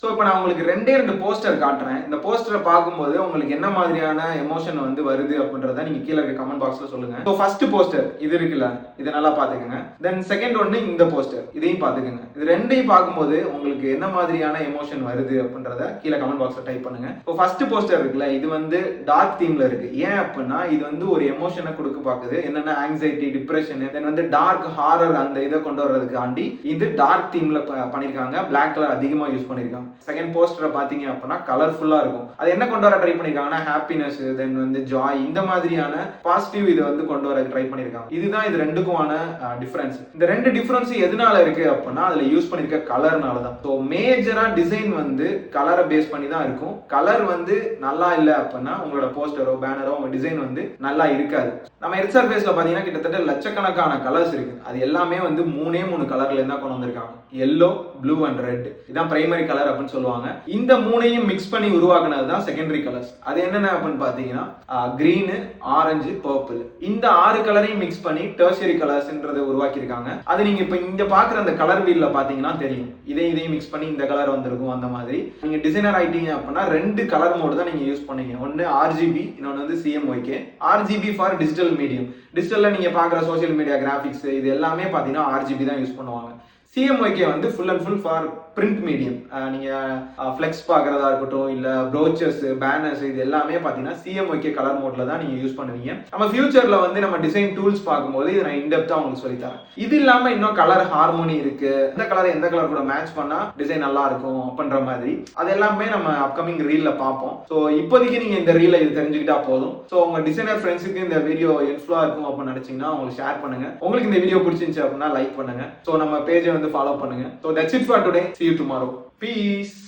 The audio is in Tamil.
ஸோ இப்போ நான் உங்களுக்கு ரெண்டே ரெண்டு போஸ்டர் காட்டுறேன். இந்த போஸ்டரை பார்க்கும்போது உங்களுக்கு என்ன மாதிரியான எமோஷன் வந்து வருது அப்படின்றத நீங்க கீழே இருக்க கமெண்ட் பாக்ஸ்ல சொல்லுங்க. ஸோ ஃபர்ஸ்ட் போஸ்டர் இது இருக்குல்ல, இதை நல்லா பார்த்துக்கோங்க. தென் செகண்ட் ஒன்று இந்த போஸ்டர், இதையும் பார்த்துக்கோங்க. இது ரெண்டையும் பார்க்கும்போது உங்களுக்கு என்ன மாதிரியான எமோஷன் வருது அப்படின்றத கீழே கமெண்ட் பாக்ஸ்ல டைப் பண்ணுங்க. இப்போ ஃபர்ஸ்ட் போஸ்டர் இருக்குல்ல, இது வந்து டார்க் தீம்ல இருக்கு. ஏன் அப்படின்னா இது வந்து ஒரு எமோஷனை கொடுக்க பார்க்குது. என்னன்னா ஆங்ஸைட்டி, டிப்ரெஷன், தென் வந்து டார்க் ஹாரர் அந்த இதை கொண்டு வர்றதுக்காண்டி இது டார்க் தீம்ல பண்ணிருக்காங்க. பிளாக் கலர் அதிகமாக யூஸ் பண்ணிருக்காங்க. செகண்ட் போஸ்டரை பாத்தீங்க அப்படின்னா கலர்ஃபுல்லா இருக்கும். அது என்ன கொண்டு வர ட்ரை பண்ணிருக்காங்கன்னா ஹாப்பினஸ், தென் வந்து ஜாய், இந்த மாதிரியான பாசிட்டிவ் இதை வந்து கொண்டு வர ட்ரை பண்ணிருக்காங்க. இதுதான் இது ரெண்டுக்குமான டிஃபரன்ஸ். இந்த ரெண்டு டிஃபரன்ஸ் எதனால இருக்கு அப்படின்னா அதுல யூஸ் பண்ணிருக்க கலர்னால தான். ஸோ மேஜரா டிசைன் வந்து கலரை பேஸ் பண்ணி தான் இருக்கும். கலர் வந்து நல்லா இல்லை அப்படின்னா உங்களோட போஸ்டரோ பேனரோ உங்க டிசைன் வந்து நல்லா இருக்காது. நம்ம எர்த் சர்ஃபேஸ்ல பாத்தீங்கன்னா கிட்டத்தட்ட லட்சக்கணக்கான கலர்ஸ் இருக்கு. அது எல்லாமே வந்து மூணு கலர்ல இருந்தா கொண்டு வந்திருக்காங்க. Yellow, blue and red. இதான் பிரைமரி கலர் அப்படின்னு சொல்லுவாங்க. இந்த மூணையும் மிக்ஸ் பண்ணி உருவாக்குனது தான் செகண்டரி கலர்ஸ். அது என்னென்ன அப்படின்னு பாத்தீங்கன்னா கிரீன், ஆரஞ்சு, பர்பிள். இந்த 6 கலரையும் மிக்ஸ் பண்ணி டெர்ஷியரி கலர்ஸ்ன்றதை உருவாக்கி இருக்காங்க. அது நீங்க இப்ப இங்க பாக்குற அந்த கலர் வீல்ல பாத்தீங்கன்னா தெரியும். இதையும் மிக்ஸ் பண்ணி இந்த கலர் வந்திருக்கும். அந்த மாதிரி நீங்க டிசைனர் ஆயிட்டீங்க அப்படின்னா 2 கலர் மோடு தான் நீங்க யூஸ் பண்ணீங்க. ஒன்னு RGB, இன்னொன்னு வந்து CMYK. RGB for digital medium. டிஜிட்டல்ல நீங்க பாக்குற சோசியல் மீடியா கிராபிக்ஸ் இது எல்லாமே பாத்தீங்கன்னா RGB தான் யூஸ் பண்ணுவாங்க. CMYK வந்து full and full for print medium. நீங்க ஃபிளெக்ஸ் பார்க்கறதா இருக்கட்டும், இல்ல ப்ரோச்சர்ஸ், பேனர்ஸ், இது எல்லாமே பாத்தீங்கன்னா CMYK கலர் மோட்ல தான் நீங்க யூஸ் பண்ணுவீங்க. நம்ம ஃபியூச்சர்ல வந்து நம்ம டிசைன் டூல்ஸ் பார்க்கும்போது இதை நான் இன்டெப்தா உங்களுக்கு சொல்லி தரேன். இது இல்லாம இன்னும் கலர் ஹார்மோனி இருக்கு. எந்த கலர் எந்த கலர் கூட மேட்ச் பண்ணா டிசைன் நல்லா இருக்கும் அப்படின்ற மாதிரி அது எல்லாமே நம்ம அப்கமிங் ரீல்ல பார்ப்போம். ஸோ இப்போதைக்கு நீங்க இந்த ரீல்ல இது தெரிஞ்சுக்கிட்டா போதும். ஸோ உங்க டிசைனர் ஃப்ரெண்ட்ஸுக்கு இந்த வீடியோ யூஸ்ஃபுல்லா இருக்கும் அப்படின்னு நினைச்சீங்கன்னா உங்களுக்கு ஷேர் பண்ணுங்க. உங்களுக்கு இந்த வீடியோ பிடிச்சிருந்துச்சு அப்படின்னா லைக் பண்ணுங்க. ஸோ நம்ம பேஜை வந்து ஃபாலோ பண்ணுங்க. So that's it for today. See you tomorrow. Peace.